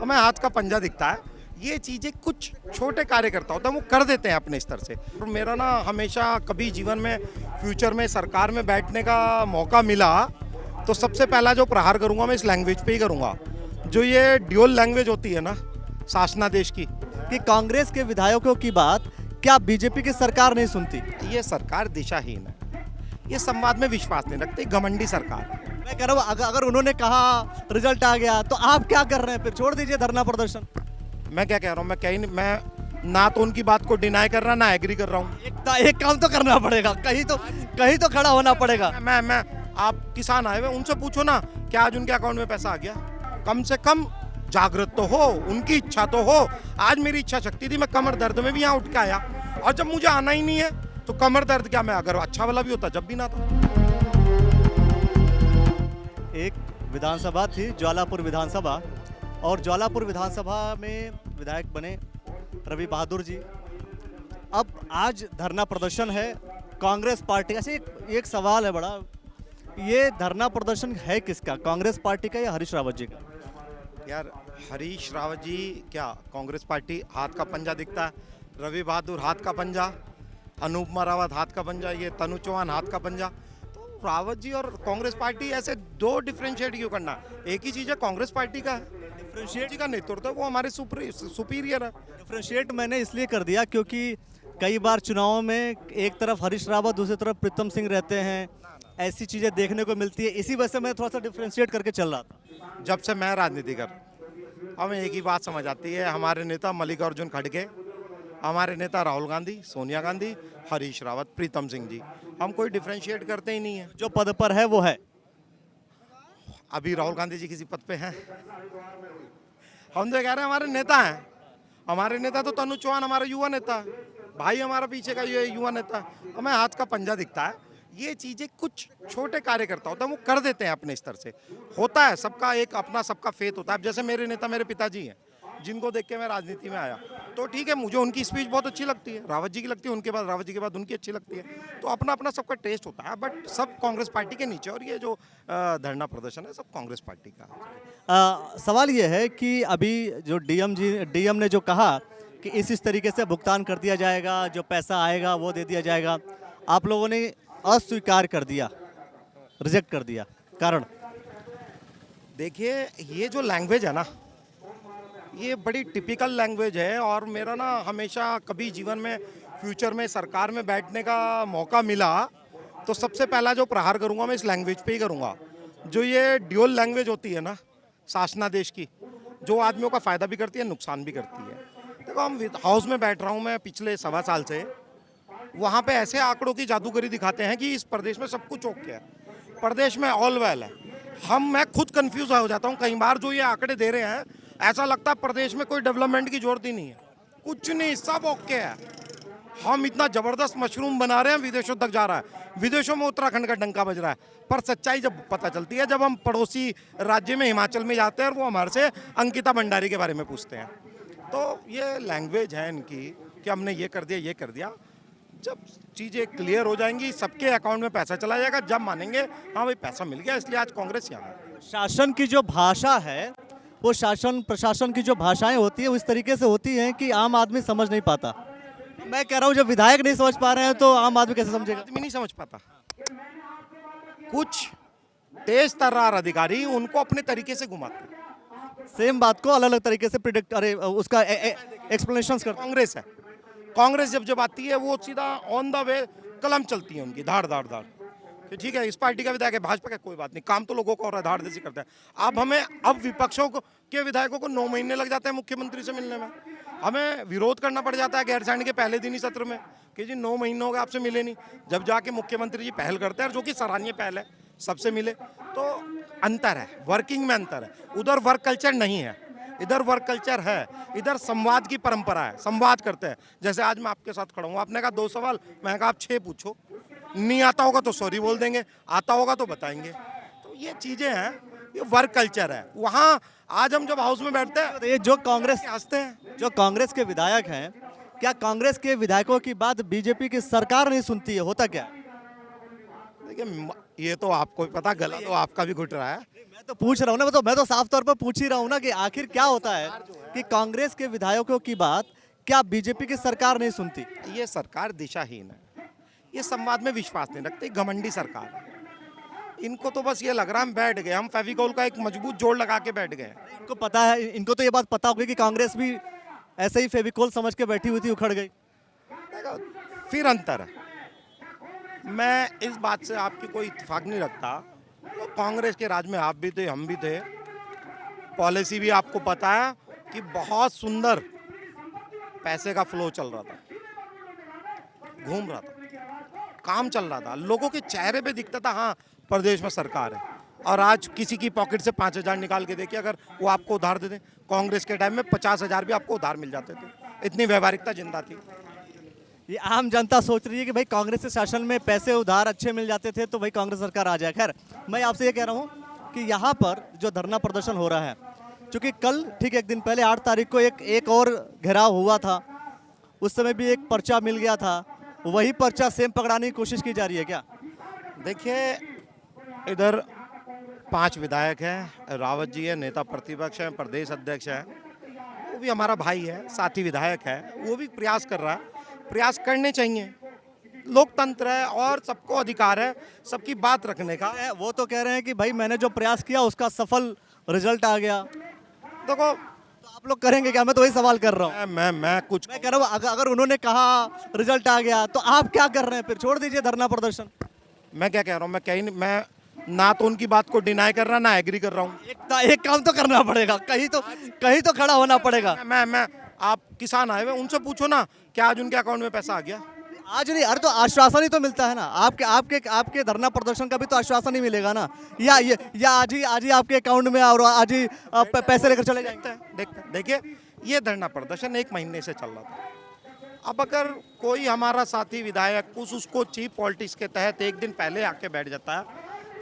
हमें हाथ का पंजा दिखता है। ये चीज़ें कुछ छोटे कार्यकर्ता होते हैं वो कर देते हैं अपने स्तर से। और मेरा ना हमेशा कभी जीवन में फ्यूचर में सरकार में बैठने का मौका मिला तो सबसे पहला जो प्रहार करूंगा मैं इस लैंग्वेज पे ही करूंगा, जो ये ड्यूअल लैंग्वेज होती है ना शासनादेश की। कि कांग्रेस के विधायकों की बात क्या बीजेपी की सरकार नहीं सुनती? ये सरकार दिशाहीन है, ये संवाद में विश्वास नहीं रखती, घमंडी सरकार है। मैं कह रहा हूँ अगर उन्होंने कहा रिजल्ट आ गया तो आप क्या कर रहे हैं? फिर छोड़ दीजिए धरना प्रदर्शन। मैं क्या कह रहा हूँ, मैं कहीं नहीं, मैं ना तो उनकी बात को डिनाई कर रहा ना एग्री कर रहा हूँ। एक काम तो करना पड़ेगा, कहीं तो खड़ा होना पड़ेगा। मैं आप किसान आए हुए उनसे पूछो ना क्या आज उनके अकाउंट में पैसा आ गया? कम से कम जागृत तो हो, उनकी इच्छा तो हो। आज मेरी इच्छा शक्ति थी, मैं कमर दर्द में भी यहाँ उठ के आया, और जब मुझे आना ही नहीं है तो कमर दर्द क्या, मैं अगर अच्छा वाला भी होता जब भी ना था। एक विधानसभा थी ज्वालापुर विधानसभा, और ज्वालापुर विधानसभा में विधायक बने रवि बहादुर जी। अब आज धरना प्रदर्शन है कांग्रेस पार्टी। ऐसे एक सवाल है बड़ा, ये धरना प्रदर्शन है किसका, कांग्रेस पार्टी का या हरीश रावत जी का? यार हरीश रावत जी क्या, कांग्रेस पार्टी हाथ का पंजा दिखता है, रवि बहादुर हाथ का पंजा, अनुपमा रावत हाथ का पंजा, ये तनु चौहान हाथ का पंजा। तो रावत जी और कांग्रेस पार्टी ऐसे दो डिफ्रेंशिएट क्यों करना? एक ही चीज़ है, कांग्रेस पार्टी का है, डिफ्रेंशिएट जी का नेतृत्व वो हमारे सुपीरियर है। डिफ्रेंशिएट मैंने इसलिए कर दिया क्योंकि कई बार चुनावों में एक तरफ हरीश रावत दूसरी तरफ प्रीतम सिंह रहते हैं, ऐसी चीज़ें देखने को मिलती है, इसी वजह से मैं थोड़ा सा डिफ्रेंशिएट करके चल रहा था। जब से मैं राजनीति कर, हमें एक ही बात समझ आती है, हमारे नेता मल्लिकार्जुन खड़गे, हमारे नेता राहुल गांधी, सोनिया गांधी, हरीश रावत, प्रीतम सिंह जी, हम कोई डिफ्रेंशिएट करते ही नहीं है। जो पद पर है वो है। अभी राहुल गांधी जी किसी पद पे हैं? हम तो कह रहे हैं हमारे नेता हैं, हमारे नेता तो तनु चौहान हमारा युवा नेता है, भाई हमारा पीछे का ये युवा नेता है। हमें हाथ का पंजा दिखता है। ये चीज़ें कुछ छोटे कार्यकर्ता होते हैं वो कर देते हैं अपने स्तर से। होता है सबका एक अपना, सबका फेथ होता है। अब जैसे मेरे नेता मेरे पिताजी हैं, जिनको देख के मैं राजनीति में आया, तो ठीक है मुझे उनकी स्पीच बहुत अच्छी लगती है, रावत जी की लगती है, उनके बाद रावत जी के बाद उनकी अच्छी लगती है। तो अपना अपना सबका टेस्ट होता है, बट सब कांग्रेस पार्टी के नीचे। और ये जो धरना प्रदर्शन है सब कांग्रेस पार्टी का है। सवाल ये है कि अभी जो डीएम ने जो कहा कि इस तरीके से भुगतान कर दिया जाएगा, जो पैसा आएगा वो दे दिया जाएगा, आप लोगों ने अस्वीकार कर दिया, रिजेक्ट कर दिया, कारण? देखिए ये जो लैंग्वेज है ना, ये बड़ी टिपिकल लैंग्वेज है। और मेरा ना हमेशा कभी जीवन में फ्यूचर में सरकार में बैठने का मौका मिला तो सबसे पहला जो प्रहार करूंगा मैं इस लैंग्वेज पे ही करूंगा, जो ये ड्यूअल लैंग्वेज होती है ना शासनादेश की, जो आदमियों का फायदा भी करती है नुकसान भी करती है। देखो हम हाउस में बैठ रहा हूँ मैं पिछले 1.25 साल से, वहाँ पे ऐसे आंकड़ों की जादूगरी दिखाते हैं कि इस प्रदेश में सब कुछ ओके है, प्रदेश में ऑल वेल है। मैं खुद कंफ्यूज हो जाता हूँ कई बार, जो ये आंकड़े दे रहे हैं ऐसा लगता है प्रदेश में कोई डेवलपमेंट की जरूरत ही नहीं है, कुछ नहीं, सब ओके है। हम इतना जबरदस्त मशरूम बना रहे हैं, विदेशों तक जा रहा है, विदेशों में उत्तराखंड का डंका बज रहा है। पर सच्चाई जब पता चलती है जब हम पड़ोसी राज्य में हिमाचल में जाते हैं और वो हमारे से अंकिता भंडारी के बारे में पूछते हैं। तो ये लैंग्वेज है इनकी कि हमने ये कर दिया ये कर दिया। जब चीज़ें क्लियर हो जाएंगी, सबके अकाउंट में पैसा चला जाएगा, जब मानेंगे हाँ भाई पैसा मिल गया, इसलिए आज कांग्रेस यहाँ है। शासन की जो भाषा है, वो शासन प्रशासन की जो भाषाएं होती है वो इस तरीके से होती हैं कि आम आदमी समझ नहीं पाता। मैं कह रहा हूँ जब विधायक नहीं समझ पा रहे हैं तो आम आदमी कैसे समझेगा? आदमी नहीं समझ पाता। कुछ तेज तर्रार अधिकारी उनको अपने तरीके से घुमाते हैं, सेम बात को अलग अलग तरीके से प्रिडिक्ट, अरे उसका एक्सप्लेनेशन करते हैं। कांग्रेस है, कांग्रेस जब आती है वो सीधा ऑन द वे कलम चलती है उनकी, धाड़ धाड़ धाड़ कि ठीक है इस पार्टी का विधायक है, भाजपा का कोई बात नहीं, काम तो लोगों को और धाड़ देसी करते हैं। अब विपक्षों को के विधायकों को 9 महीने लग जाते हैं मुख्यमंत्री से मिलने में, हमें विरोध करना पड़ जाता है गैरसैंण के पहले दिन ही सत्र में कि जी 9 महीने हो गए आपसे मिले नहीं। जब जाके मुख्यमंत्री जी पहल करते हैं, जो कि सराहनीय पहल है, सबसे मिले। तो अंतर है, वर्किंग में अंतर है। उधर वर्क कल्चर नहीं है, इधर वर्क कल्चर है, इधर संवाद की परंपरा है, संवाद करते हैं। जैसे आज मैं आपके साथ खड़ा हूँ, आपने कहा 2 सवाल, मैंने कहा आप 6 पूछो, नहीं आता होगा तो सॉरी बोल देंगे, आता होगा तो बताएंगे। तो ये चीज़ें हैं, ये वर्क कल्चर है। वहाँ आज हम जब हाउस में बैठते हैं ये जो कांग्रेस हंसते हैं, जो कांग्रेस के विधायक हैं, क्या कांग्रेस के विधायकों की बात बीजेपी की सरकार नहीं सुनती है? होता क्या? देखिए ये तो आपको भी पता, गला तो आपका भी घुट रहा है। मैं तो पूछ रहा हूँ ना, मैं तो साफ तौर पर पूछ ही रहा हूँ ना कि आखिर क्या होता है कि कांग्रेस के विधायकों की बात क्या बीजेपी की सरकार नहीं सुनती? ये सरकार दिशाहीन है, ये संवाद में विश्वास नहीं रखती, घमंडी सरकार है। इनको तो बस ये लग रहा है हम बैठ गए, हम फेविकोल का एक मजबूत जोड़ लगा के बैठ गए। इनको पता है, इनको तो ये बात पता होगी कि कांग्रेस भी ऐसे ही फेविकोल समझ के बैठी हुई थी, उखड़ गई। देखो, फिर अंतर है। मैं इस बात से आपकी कोई इत्तेफाक नहीं रखता। तो कांग्रेस के राज में आप भी थे, हम भी थे। पॉलिसी भी आपको पता है कि बहुत सुंदर पैसे का फ्लो चल रहा था, घूम रहा था, काम चल रहा था, लोगों के चेहरे पे दिखता था हाँ प्रदेश में सरकार है। और आज किसी की पॉकेट से 5,000 निकाल के देखिए, अगर वो आपको उधार दे दें, कांग्रेस के टाइम में 50,000 भी आपको उधार मिल जाते थे, इतनी व्यवहारिकता जिंदा थी। ये आम जनता सोच रही है कि भाई कांग्रेस के शासन में पैसे उधार अच्छे मिल जाते थे तो भाई कांग्रेस सरकार आ जाए। खैर, मैं आपसे ये कह रहा हूँ कि यहाँ पर जो धरना प्रदर्शन हो रहा है, क्योंकि कल ठीक एक दिन पहले 8 तारीख को एक और घेराव हुआ था, उस समय भी एक पर्चा मिल गया था, वही पर्चा सेम पकड़ाने की कोशिश की जा रही है क्या? देखिए, इधर 5 विधायक हैं, रावत जी है, नेता प्रतिपक्ष हैं, प्रदेश अध्यक्ष हैं, वो भी हमारा भाई है, साथी विधायक है, वो भी प्रयास कर रहा है। प्रयास करने चाहिए, लोकतंत्र है और सबको अधिकार है सबकी बात रखने का। वो तो कह रहे हैं कि भाई मैंने जो प्रयास किया उसका सफल रिजल्ट आ गया, देखो, तो आप लोग करेंगे क्या? मैं तो वही सवाल कर रहा हूँ। मैं कुछ मैं कह रहा हूँ अगर उन्होंने कहा रिजल्ट आ गया तो आप क्या कर रहे हैं? फिर छोड़ दीजिए धरना प्रदर्शन। मैं क्या कह रहा हूँ, मैं कहीं नहीं, मैं ना तो उनकी बात को डिनाई कर रहा ना एग्री कर रहा हूँ। एक काम तो करना पड़ेगा, कहीं तो खड़ा होना पड़ेगा। मैं आप किसान आए हुए, उनसे पूछो ना क्या आज उनके अकाउंट में पैसा आ गया। आज नहीं, अरे तो आश्वासन ही तो मिलता है ना, आपके धरना प्रदर्शन का भी तो आश्वासन ही मिलेगा ना, या आज ही आपके अकाउंट में और आज ही आप पैसे लेकर चले जाएंगे। देखिए, ये धरना प्रदर्शन 1 महीने से चल रहा था। अब अगर कोई हमारा साथी विधायक उसको चीप पॉलिटिक्स के तहत एक दिन पहले आके बैठ जाता है,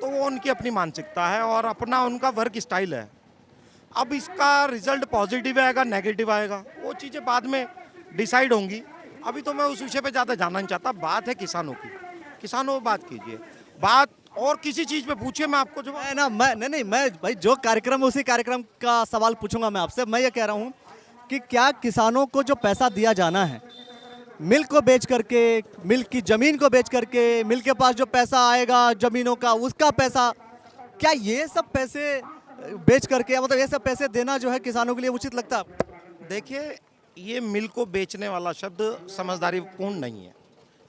तो वो उनकी अपनी मानसिकता है और अपना उनका वर्क स्टाइल है। अब इसका रिजल्ट पॉजिटिव आएगा नेगेटिव आएगा, वो चीज़ें बाद में डिसाइड होंगी। अभी तो मैं उस विषय पे ज़्यादा जानना नहीं चाहता। बात है किसानों की, किसानों पे बात कीजिए, बात और किसी चीज़ पे पूछिए, मैं आपको जवाब। मैं भाई जो कार्यक्रम है उसी कार्यक्रम का सवाल पूछूंगा मैं आपसे। मैं ये कह रहा हूँ कि क्या किसानों को जो पैसा दिया जाना है, मिल को बेच करके, मिल की जमीन को बेच करके, मिल के पास जो पैसा आएगा जमीनों का उसका पैसा, क्या ये सब पैसे बेच करके, मतलब ये सब पैसे देना जो है किसानों के लिए उचित लगता है आपको? देखिए, ये मिल को बेचने वाला शब्द समझदारी पूर्ण नहीं है।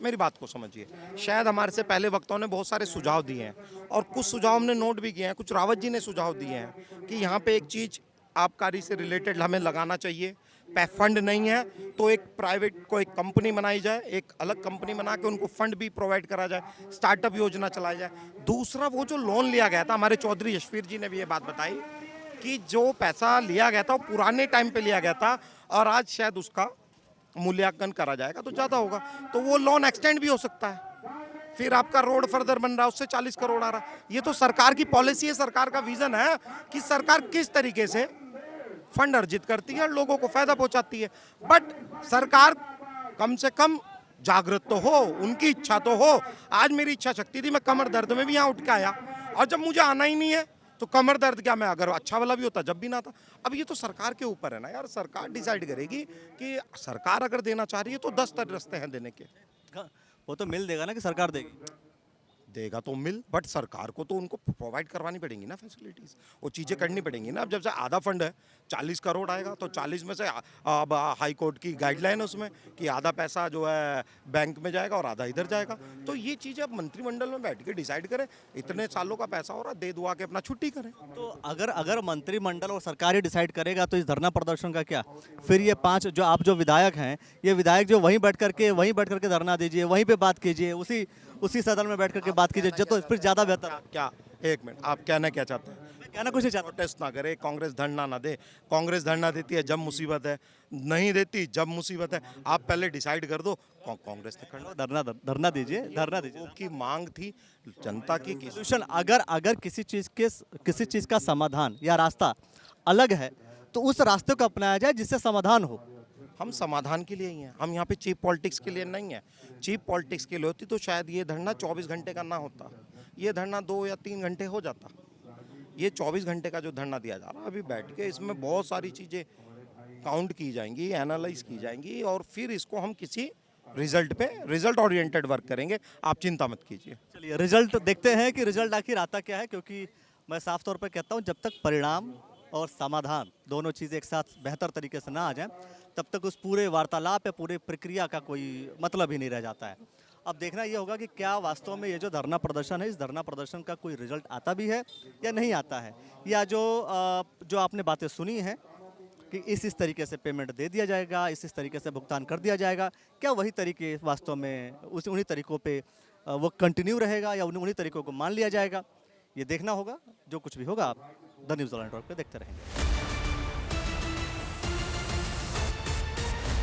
मेरी बात को समझिए। शायद हमारे से पहले वक्ताओं ने बहुत सारे सुझाव दिए हैं और कुछ सुझाव हमने नोट भी किए हैं, कुछ रावत जी ने सुझाव दिए हैं कि यहाँ पे एक चीज़ आबकारी से रिलेटेड हमें लगाना चाहिए। फंड नहीं है तो एक प्राइवेट को एक कंपनी बनाई जाए, एक अलग कंपनी बना के उनको फंड भी प्रोवाइड करा जाए, स्टार्टअप योजना चलाई जाए। दूसरा, वो जो लोन लिया गया था, हमारे चौधरी यशवीर जी ने भी ये बात बताई कि जो पैसा लिया गया था वो पुराने टाइम पे लिया गया था और आज शायद उसका मूल्यांकन करा जाएगा तो ज़्यादा होगा, तो वो लोन एक्सटेंड भी हो सकता है। फिर आपका रोड फर्दर बन रहा है, उससे 40 करोड़ आ रहा है। ये तो सरकार की पॉलिसी है, सरकार का विजन है कि सरकार किस तरीके से फंड अर्जित करती है और लोगों को फायदा पहुंचाती है। बट सरकार कम से कम जागृत तो हो, उनकी इच्छा तो हो। आज मेरी इच्छा शक्ति थी, मैं कमर दर्द में भी यहाँ उठ के आया, और जब मुझे आना ही नहीं है तो कमर दर्द क्या, मैं अगर अच्छा वाला भी होता जब भी ना था। अब ये तो सरकार के ऊपर है ना यार, सरकार डिसाइड करेगी कि सरकार अगर देना चाह रही है तो 10 रास्ते हैं देने के। वो तो मिल देगा ना कि सरकार देगी? देगा तो मिल, बट सरकार को तो उनको प्रोवाइड करवानी पड़ेंगी ना फैसिलिटीज़, वो चीज़ें करनी पड़ेंगी ना। अब जब से आधा फंड है 40 करोड़ आएगा तो 40 में से अब हाई कोर्ट की गाइडलाइन है उसमें कि आधा पैसा जो है बैंक में जाएगा और आधा इधर जाएगा। तो ये चीज़ें अब मंत्रिमंडल में बैठ के डिसाइड करें। इतने सालों का पैसा हो रहा है, दे दुआ के अपना छुट्टी करें। तो अगर मंत्रिमंडल और सरकार ही डिसाइड करेगा तो इस धरना प्रदर्शन का क्या? फिर ये 5 जो विधायक हैं, ये विधायक जो वहीं बैठ करके धरना दीजिए, वहीं पे बात कीजिए, उसी सदन में बैठ करके बात कीजिए, जो तो फिर ज़्यादा बेहतर है। क्या, एक मिनट, आप कहना क्या चाहते हैं? मैं कहना कुछ नहीं चाहता। प्रोटेस्ट ना करे, कांग्रेस धरना ना दे। कांग्रेस धरना देती है जब मुसीबत है, नहीं देती जब मुसीबत है। आप पहले डिसाइड कर दो, कांग्रेस ने करना। धरना दीजिए, धरना दीजिए। की मांग थी जनता की सोल्यूशन, अगर किसी चीज़ का समाधान या रास्ता अलग है तो उस रास्ते को अपनाया जाए जिससे समाधान हो। हम समाधान के लिए ही हैं, हम यहाँ पे चीप पॉलिटिक्स के लिए नहीं है। चीप पॉलिटिक्स के लिए होती तो शायद ये धरना 24 घंटे का ना होता। ये धरना 2 या 3 घंटे हो जाता। ये 24 घंटे का जो धरना दिया जा रहा है अभी बैठ के, इसमें बहुत सारी चीज़ें काउंट की जाएंगी, एनालाइज की जाएंगी और फिर इसको हम किसी रिजल्ट ओरिएंटेड वर्क करेंगे। आप चिंता मत कीजिए। चलिए रिजल्ट देखते हैं कि रिजल्ट आखिर आता क्या है, क्योंकि मैं साफ तौर पर कहता हूँ जब तक परिणाम और समाधान दोनों चीज़ें एक साथ बेहतर तरीके से ना आ जाएं तब तक उस पूरे वार्तालाप या पूरे प्रक्रिया का कोई मतलब ही नहीं रह जाता है। अब देखना ये होगा कि क्या वास्तव में ये जो धरना प्रदर्शन है, इस धरना प्रदर्शन का कोई रिजल्ट आता भी है या नहीं आता है, या जो आपने बातें सुनी हैं कि इस तरीके से पेमेंट दे दिया जाएगा, इस तरीके से भुगतान कर दिया जाएगा, क्या वही तरीके वास्तव में उन्हीं तरीकों पे वो कंटिन्यू रहेगा या उन्हीं तरीकों को मान लिया जाएगा, ये देखना होगा। जो कुछ भी होगा आप द न्यूज़ ऑनलाइन पे देखते रहेंगे।